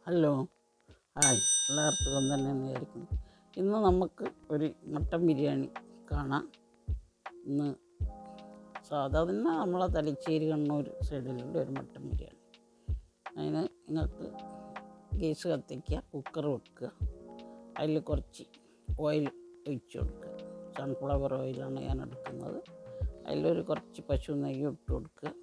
Hello, hi. എല്ലാവർക്കും സുഖം തന്നെയെന്ന് വിചാരിക്കുന്നു. ഇന്ന് നമുക്ക് ഒരു മട്ടൻ ബിരിയാണി കാണാം. ഇന്ന് സാധാരണ നമ്മളെ തലശ്ശേരി കണ്ണൂർ സൈഡിലുള്ള ഒരു മട്ടൻ ബിരിയാണി. അതിന് നിങ്ങൾക്ക് ഗ്യാസ് കത്തിക്കുക, കുക്കർ വെക്കുക, അതിൽ കുറച്ച് ഓയിൽ ഒഴിച്ച് കൊടുക്കുക. സൺഫ്ലവർ ഓയിലാണ് ഞാൻ എടുക്കുന്നത്. അതിലൊരു കുറച്ച് പശു നെയ്യ് ഇട്ട് കൊടുക്കുക.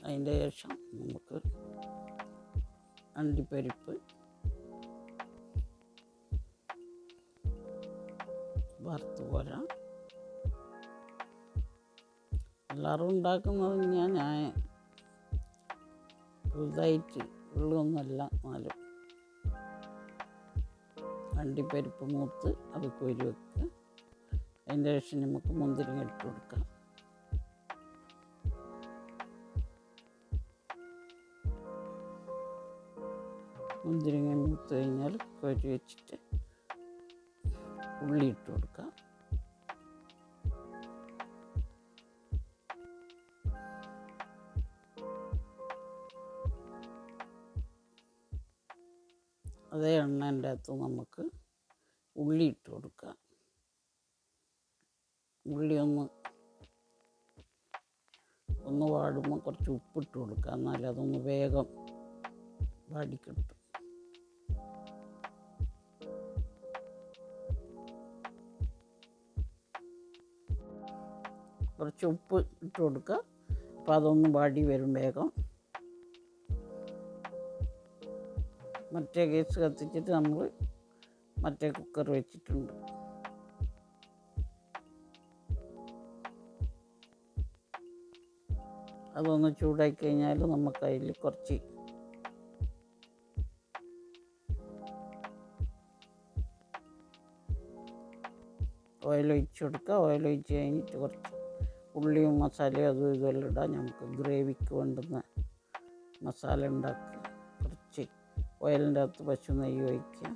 അതിൻ്റെ ശേഷം നമുക്ക് അണ്ടിപ്പരിപ്പ്, വറുത്ത് പോരാം. എല്ലാവരും ഉണ്ടാക്കുന്നത് ഞാൻ പുതുതായിട്ട് ഉള്ളതൊന്നുമല്ല. എന്നാലും അണ്ടിപ്പരിപ്പ് മൂത്ത് അത് കോരി വെക്കുക. അതിൻ്റെ ശേഷം നമുക്ക് മുന്തിരിങ്ങ ഇട്ട് കൊടുക്കാം. മുന്തിരിങ്ങ മൂത്ത് കഴിഞ്ഞാൽ കോരി വെച്ചിട്ട് ഉള്ളി ഇട്ട് കൊടുക്കാം. അതേ എണ്ണേൻ്റെ അകത്ത് നമുക്ക് ഉള്ളി ഇട്ട് കൊടുക്കാം. ഉള്ളി ഒന്ന് വാടുമ്പോൾ കുറച്ച് ഉപ്പിട്ട് കൊടുക്കുക. എന്നാലും അതൊന്ന് വേഗം വാടിക്കിട്ടും. കുറച്ച് ഉപ്പ് ഇട്ട് കൊടുക്കുക. അപ്പോൾ അതൊന്ന് വാടി വരും വേഗം. മറ്റേ ഗ്യാസ് കത്തിച്ചിട്ട് നമ്മൾ മറ്റേ കുക്കർ വെച്ചിട്ടുണ്ട്. അതൊന്ന് ചൂടാക്കി കഴിഞ്ഞാൽ നമുക്ക് അതിൽ കുറച്ച് ഓയിൽ ഒഴിച്ച് കൊടുക്കുക. ഓയിൽ ഒഴിച്ച് കഴിഞ്ഞിട്ട് കുറച്ച് ഉള്ളിയും മസാലയും അതും ഇതുമെല്ലാം ഇടാം. നമുക്ക് ഗ്രേവിക്ക് വേണ്ടുന്ന മസാല ഉണ്ടാക്കുക. കുറച്ച് ഓയിലിൻ്റെ അകത്ത് പശു നെയ്യ് ഒഴിക്കുക.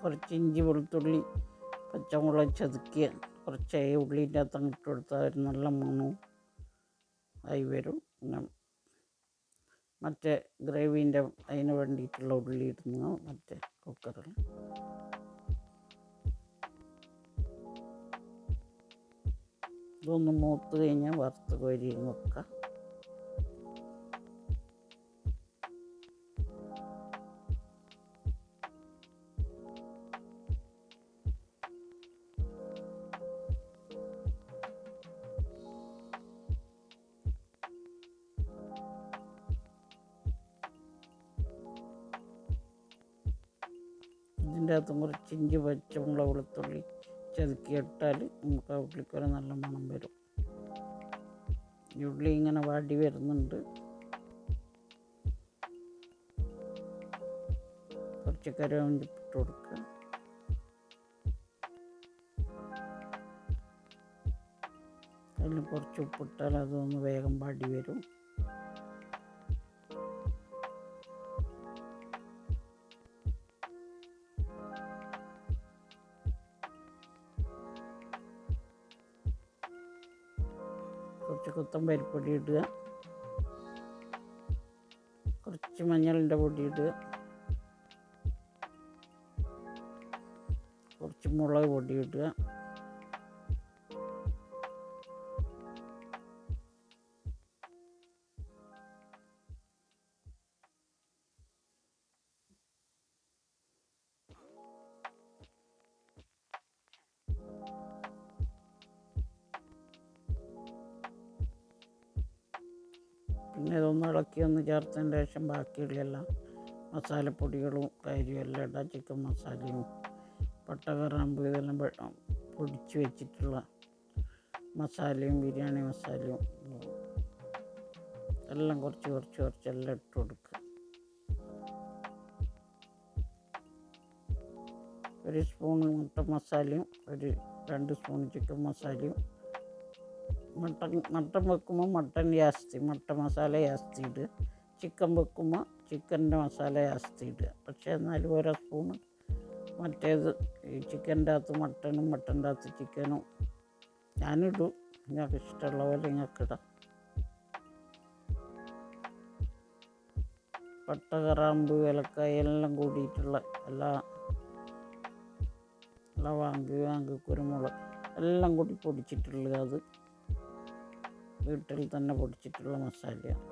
കുറച്ച് ഇഞ്ചി, വെളുത്തുള്ളി, പച്ചമുളക് ചതുക്കിയ കുറച്ച് ഉള്ളീൻ്റെ അകത്ത് അങ്ങ് ഇട്ട് കൊടുത്താൽ ഒരു നല്ല മണവും ആയി വരും. പിന്നെ മറ്റേ ഗ്രേവീൻ്റെ അതിന് വേണ്ടിയിട്ടുള്ള ഉള്ളി ഇടുന്നു മറ്റേ കുക്കറിൽ. ഇതൊന്ന് മൂത്ത് കഴിഞ്ഞാൽ വറുത്ത് കോരി വെക്കുക. ഇതിൻ്റെ അകത്തും കുറച്ച് ഇഞ്ചി, പച്ചമുളക്, വെളുത്തുള്ളി ചതുക്കിയിട്ടാൽ നമുക്ക് ആ ഉള്ളിക്ക് ഒരു നല്ല മണം വരും. ഈ ഉള്ളി ഇങ്ങനെ വാടി വരുന്നുണ്ട്. കുറച്ച് കറിവേപ്പില ഇട്ട് കൊടുക്കുക. അതിൽ കുറച്ച് ഉപ്പിട്ടാൽ അതൊന്ന് വേഗം വാടി വരും. കുറച്ച് കൊത്തമ്പരിപ്പൊടി ഇടുക. കുറച്ച് മഞ്ഞളിൻ്റെ പൊടി ഇടുക. കുറച്ച് മുളക് പൊടി ഇടുക. പിന്നെ ഇതൊന്ന് ഇളക്കി ഒന്ന് ചേർത്തതിന് ശേഷം ബാക്കിയുള്ള എല്ലാം മസാലപ്പൊടികളും കാര്യവും എല്ലാം ഇടാം. ചിക്കൻ മസാലയും പട്ട, കറാമ്പ് ഇതെല്ലാം പൊടിച്ച് വെച്ചിട്ടുള്ള മസാലയും ബിരിയാണി മസാലയും എല്ലാം കുറച്ച് എല്ലാം ഇട്ട് കൊടുക്കുക. ഒരു സ്പൂൺ മുട്ട മസാലയും 2 സ്പൂൺ ചിക്കൻ മസാലയും. മട്ടൻ വെക്കുമ്പോൾ മട്ടൻ മട്ട മസാല ജാസ്തി ഇടുക. ചിക്കൻ വെക്കുമ്പോൾ ചിക്കൻ്റെ മസാല ജാസ്തി ഇടുക. പക്ഷേ എന്നാലും ഓരോ സ്പൂണ് മറ്റേത് ഈ ചിക്കൻ്റെ അകത്ത് മട്ടനും മട്ടൻ്റെ അകത്ത് ചിക്കനും ഞാനിടും. നിങ്ങൾക്ക് ഇഷ്ടമുള്ള പോലെ നിങ്ങൾക്കിടാം. പട്ട, കറാമ്പ്, ഏലക്കായ എല്ലാം കൂടിയിട്ടുള്ള ലവാങ്ക്, കുരുമുളക് എല്ലാം കൂടി പൊടിച്ചിട്ടുള്ളത്. അത് വീട്ടിൽ തന്നെ പൊടിച്ചിട്ടുള്ള മസാലയാണ്.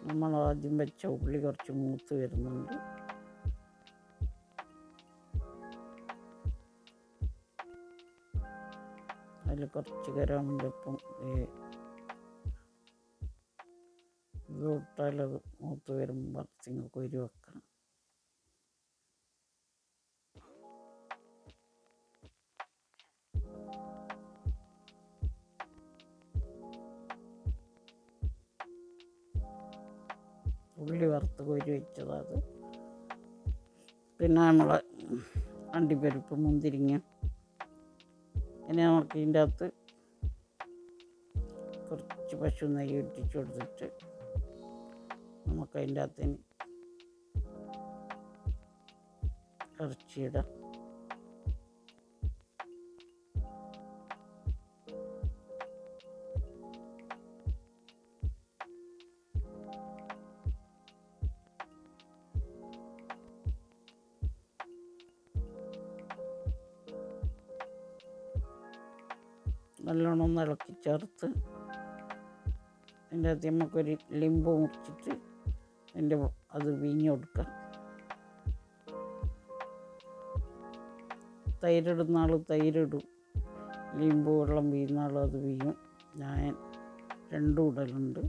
നമ്മൾ ആദ്യം വെച്ച ഉള്ളി കുറച്ച് മൂത്ത് വരുന്നുണ്ട്. അതിൽ കുറച്ച് കരാമ്പും ഇത് ഇട്ടാലത് മൂത്ത് വരുമ്പോൾ വറുത്തിങ്ങ് കോരി വെക്കണം. ഉള്ളി വറുത്ത് കോരി വെച്ചത്. പിന്നെ നമ്മളെ അണ്ടിപ്പരിപ്പ്, മുന്തിരിങ്ങ. ഇനി നമുക്ക് ഇതിൻ്റെ അകത്ത് കുറച്ച് പശു നെയ്യ് ഇട്ടിച്ച് കൊടുത്തിട്ട് നമുക്കതിൻ്റെ അകത്ത് ഇറച്ചിയിടാം. നല്ലോണം ഒന്ന് ഇളക്കി ചേർത്ത് അതിൻ്റെ അകത്ത് നമുക്കൊരു ലിമ്പ് മുറിച്ചിട്ട് അത് വീഞ്ഞ് കൊടുക്കാം. തൈരിടുന്ന ആൾ തൈരിടും, ലിമ്പ് വെള്ളം വീഴുന്ന ആൾ അത് വീഴും. ഞാൻ രണ്ടും ഇടലുണ്ട്.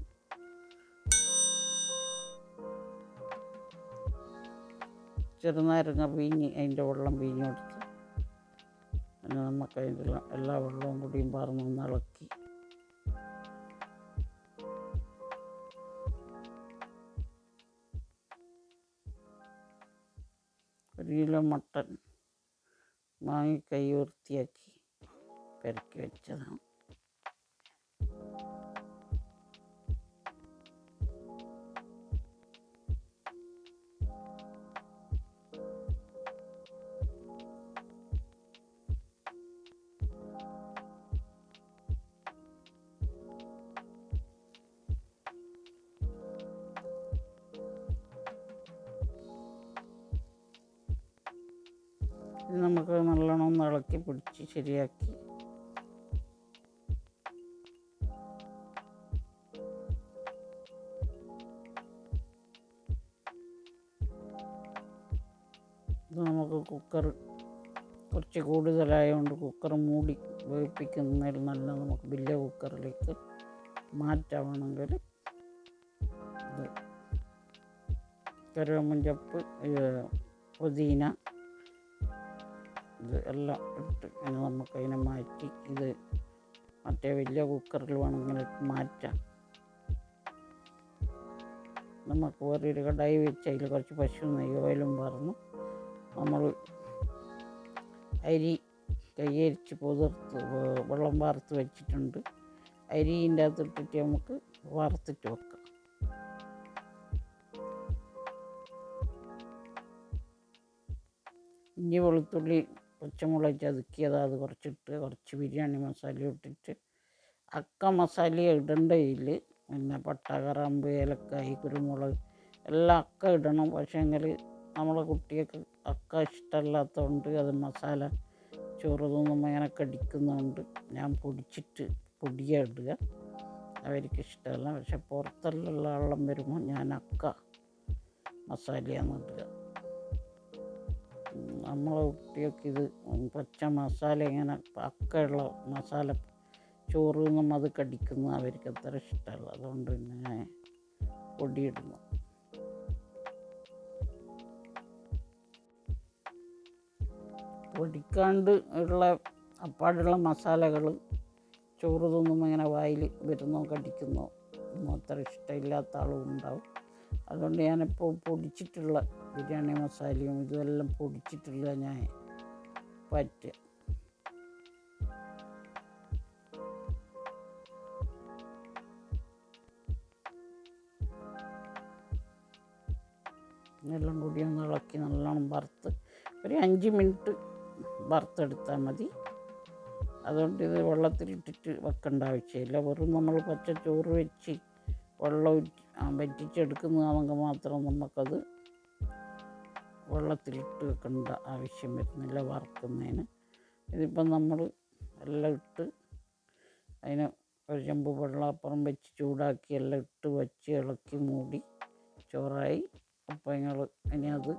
ചെറുനാരങ്ങ വീഞ്ഞ് അതിൻ്റെ വെള്ളം വീഞ്ഞ് കൊടുത്ത് പിന്നെ നമുക്ക് അതിൻ്റെ എല്ലാ വെള്ളവും കൂടിയും പറന്നൊന്ന് ഇളക്കി ഒരു കിലോ മട്ടൻ വാങ്ങി കൈ വൃത്തിയാക്കി പെരക്കി വെച്ചതാണ്. നമുക്ക് നല്ലോണം ഒന്ന് ഇളക്കി പിടിച്ച് ശരിയാക്കി ഇത് നമുക്ക് കുറച്ച് കൂടുതലായതുകൊണ്ട് കുക്കർ മൂടി വേവിപ്പിക്കുന്നതിൽ നല്ല നമുക്ക് വലിയ കുക്കറിലേക്ക് മാറ്റാവണമെങ്കിൽ ഇത് കരുവേപ്പില, പുതിന ഇത് എല്ലാം ഇട്ട് നമുക്കതിനെ മാറ്റി ഇത് മറ്റേ വലിയ കുക്കറിൽ വേണമെങ്കിൽ മാറ്റാം. നമുക്ക് വേറൊരു കടായി വെച്ച് അതിൽ കുറച്ച് പശു നെയ്യ് ഓയിലും പറഞ്ഞു നമ്മൾ അരി കൈയരിച്ച് പുതിർത്ത് വെള്ളം വാർത്ത് വെച്ചിട്ടുണ്ട്. അരിൻ്റെ അകത്തിട്ടിട്ട് നമുക്ക് വറുത്തിട്ട് വെക്കാം. ഇഞ്ചി, വെളുത്തുള്ളി, പച്ചമുളക് ചതുക്കിയത് അത് കുറച്ചിട്ട് കുറച്ച് ബിരിയാണി മസാല ഇട്ടിട്ട് മസാല ഇടേണ്ടതിൽ പിന്നെ പട്ട, കറാമ്പ്, ഏലക്കായ്, കുരുമുളക് എല്ലാം ഇടണം. പക്ഷേങ്കിൽ നമ്മളെ കുട്ടികൾക്ക് ഇഷ്ടമല്ലാത്തതുകൊണ്ട് അത് മസാല ചോറ് തിന്നുമ്പോൾ അങ്ങനെ കടിക്കുന്നതുകൊണ്ട് ഞാൻ പൊടിയാണ് ഇടുക. അവർക്ക് ഇഷ്ടമല്ല. പക്ഷെ പുറത്തെല്ലാം വെള്ളം വരുമ്പോൾ ഞാൻ മസാലയാണ് ഇടുക. നമ്മളെ കുട്ടികൾക്ക് ഇത് പച്ച മസാല ഇങ്ങനെ ഉള്ള മസാല ചോറ് നിന്നും അത് കടിക്കുന്നത് അവർക്ക് അത്ര ഇഷ്ടമല്ല. അതുകൊണ്ട് പിന്നെ പൊടിയിടുന്നു. പൊടിക്കാണ്ട് ഉള്ള അപ്പാടുള്ള മസാലകൾ ചോറ് തിന്നുമ്പോൾ ഇങ്ങനെ വായിൽ വരുന്നോ കടിക്കുന്നോ ഒന്നും അത്ര ഇഷ്ടമില്ലാത്ത ആളും ഉണ്ടാവും. അതുകൊണ്ട് ഞാനിപ്പോൾ പൊടിച്ചിട്ടുള്ള ബിരിയാണി മസാലയും ഇതെല്ലാം പൊടിച്ചിട്ടുള്ള ഞാൻ പറ്റുക. എല്ലാം കൂടി ഒന്ന് ഇളക്കി നല്ലോണം വറുത്ത് ഒരു 5 മിനിറ്റ് വറുത്തെടുത്താൽ മതി. അതുകൊണ്ട് ഇത് വെള്ളത്തിലിട്ടിട്ട് വെക്കേണ്ട ആവശ്യമില്ല. വെറും നമ്മൾ പച്ച ചോറ് വെച്ച് വെള്ളം വറ്റിച്ചെടുക്കുന്നതാണെങ്കിൽ മാത്രം നമുക്കത് വെള്ളത്തിലിട്ട് വെക്കേണ്ട ആവശ്യം വരുന്നില്ല വറുക്കുന്നതിന്. ഇതിപ്പം നമ്മൾ എല്ലാം ഇട്ട് അതിന് ഒരു ചെമ്പ് വെള്ളം അപ്പുറം വെച്ച് ചൂടാക്കി എല്ലാം ഇട്ട് വെച്ച് ഇളക്കി മൂടി ചോറായി. അപ്പോൾ ഇനി അത്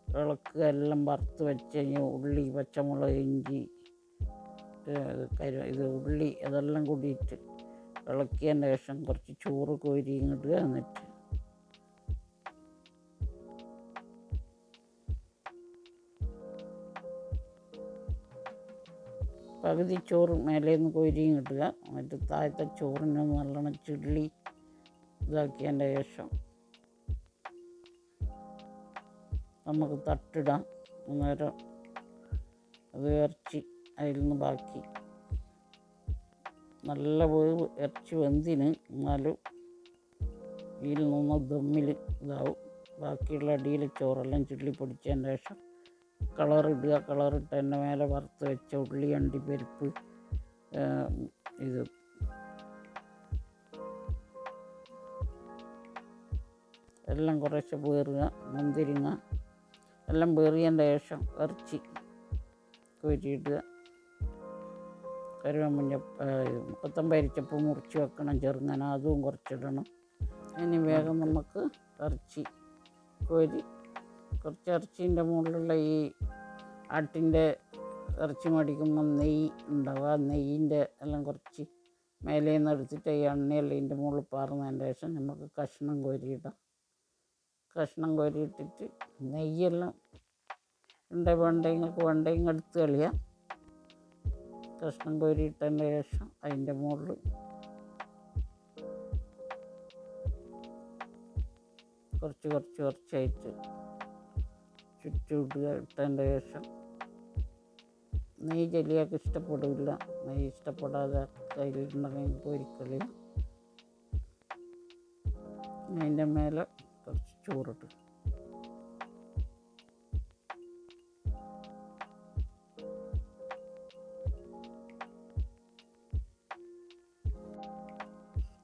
ഇളക്കുക. എല്ലാം വറുത്ത് വെച്ച് കഴിഞ്ഞാൽ ഉള്ളി, പച്ചമുളക്, ഇഞ്ചി, ഉള്ളി അതെല്ലാം കൂടിയിട്ട് ഇളക്കിയതിന് ശേഷം കുറച്ച് ചോറ് കോരി ഇടുക. എന്നിട്ട് പകുതി ചോറ് മേലേന്ന് കോരിയും ഇടുക. എന്നിട്ട് താഴത്തെ ചോറിന് നല്ലോണം ചിള്ളി ഇതാക്കിയതിൻ്റെ ശേഷം നമുക്ക് തട്ടിടാം. അന്നേരം അത് ഇറച്ചി അതിൽ നിന്ന് ബാക്കി നല്ല വേവ് ഇറച്ചി വെന്തിന് എന്നാലും ഇതിൽ നിന്ന് ദമ്മിൽ ഇതാവും. ബാക്കിയുള്ള അടിയിൽ ചോറെല്ലാം ചിള്ളി പൊടിച്ചതിന് ശേഷം കളറിടുക. കളറിട്ടതിൻ്റെ മേലെ വറുത്ത് വെച്ച ഉള്ളി, അണ്ടിപ്പരിപ്പ്, ഇത് എല്ലാം കുറേശ്ശെ വേറുക, മുന്തിരിങ്ങ എല്ലാം വേറിയതിൻ്റെ ശേഷം ഇറച്ചി കോരിയിടുക. കരുവേപ്പില, കൊത്തമ്പരിച്ചപ്പ് മുറിച്ച് വെക്കണം ചെറുങ്ങനെ, അതും കുറച്ചിടണം. ഇനി വേഗം നമുക്ക് ഇറച്ചി കോരി കുറച്ച് ഇറച്ചീൻ്റെ മുകളിലുള്ള ഈ ആട്ടിൻ്റെ ഇറച്ചി മേടിക്കുമ്പോൾ നെയ്യ് ഉണ്ടാവും. ആ നെയ്യിൻ്റെ എല്ലാം കുറച്ച് മേലെ നിന്ന് എടുത്തിട്ട് ഈ എണ്ണയെല്ലാം ഇതിൻ്റെ മുകളിൽ പാർന്നതിൻ്റെ ശേഷം നമുക്ക് കഷ്ണം കോരിയിടാം. കഷ്ണം കോരിയിട്ടിട്ട് നെയ്യെല്ലാം വേണ്ടെങ്കിൽ എടുത്ത് കളിയാം. കഷ്ണം കോരിയിട്ടതിൻ്റെ ശേഷം അതിൻ്റെ മുകളിൽ കുറച്ചായിട്ട് ചുറ്റിടുക. ഇട്ടതിൻ്റെ ശേഷം നെയ്യ് ചെല്ലിയാൾക്ക് ഇഷ്ടപ്പെടില്ല. നെയ്യ് ഇഷ്ടപ്പെടാതെ കയ്യിലിട്ടുണ്ടെങ്കിൽ കോരിക്കളിയാം. അതിൻ്റെ മേലെ കുറച്ച് ചോറിട്ട്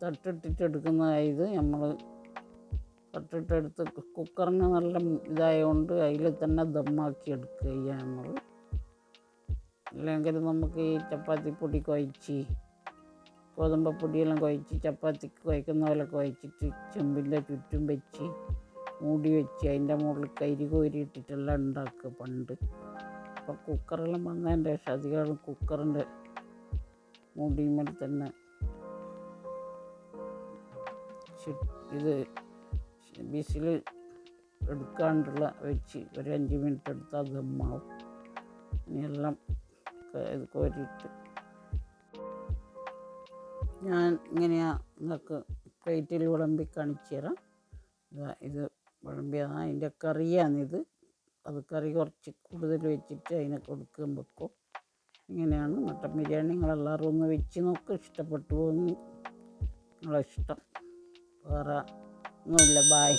തട്ടിട്ടിട്ടെടുക്കുന്നതായത് നമ്മൾ തട്ടിട്ടെടുത്ത് കുക്കറിന് നല്ല ഇതായതുകൊണ്ട് അതിൽ തന്നെ ദമ്മാക്കി എടുക്കുക ചെയ്യാം നമ്മൾ. അല്ലെങ്കിൽ നമുക്ക് ഈ ചപ്പാത്തിപ്പൊടി കുഴച്ച് ഗോതമ്പപ്പൊടിയെല്ലാം കുഴച്ച് ചപ്പാത്തിക്ക് കുഴക്കുന്ന പോലെ കുഴച്ചിട്ട് ചെമ്പിൻ്റെ ചുറ്റും വെച്ച് മൂടി വെച്ച് അതിൻ്റെ മുകളിൽ കരി കോരിയിട്ടിട്ടെല്ലാം ഉണ്ടാക്കുക പണ്ട്. അപ്പോൾ കുക്കറെല്ലാം വന്നതിൻ്റെ ശേഷം അധികം കുക്കറിൻ്റെ മൂടിമേൽ തന്നെ ഇത് വിസിൽ എടുക്കാണ്ടുള്ള വെച്ച് ഒരു 5 മിനിറ്റ് എടുത്താൽ ദമ്മാവും. ഇനിയെല്ലാം ഇത് കോരിയിട്ട് ഞാൻ ഇങ്ങനെയാണ് നിങ്ങൾക്ക് പ്ലേറ്റിൽ വിളമ്പി കാണിച്ചു തരാം. ഇത് വിളമ്പിയതാണ്. അതിൻ്റെ കറിയാണിത്. അത് കറി കുറച്ച് കൂടുതൽ വെച്ചിട്ട് അതിനെ വെക്കും. ഇങ്ങനെയാണ് മട്ടൻ ബിരിയാണി. നിങ്ങളെല്ലാവരും ഒന്ന് വെച്ച് നോക്ക്. ഇഷ്ടപ്പെട്ടു പോകുന്നു. നിങ്ങളെ ഇഷ്ടം. വേറെ ഒന്നുമില്ല. ബായ്.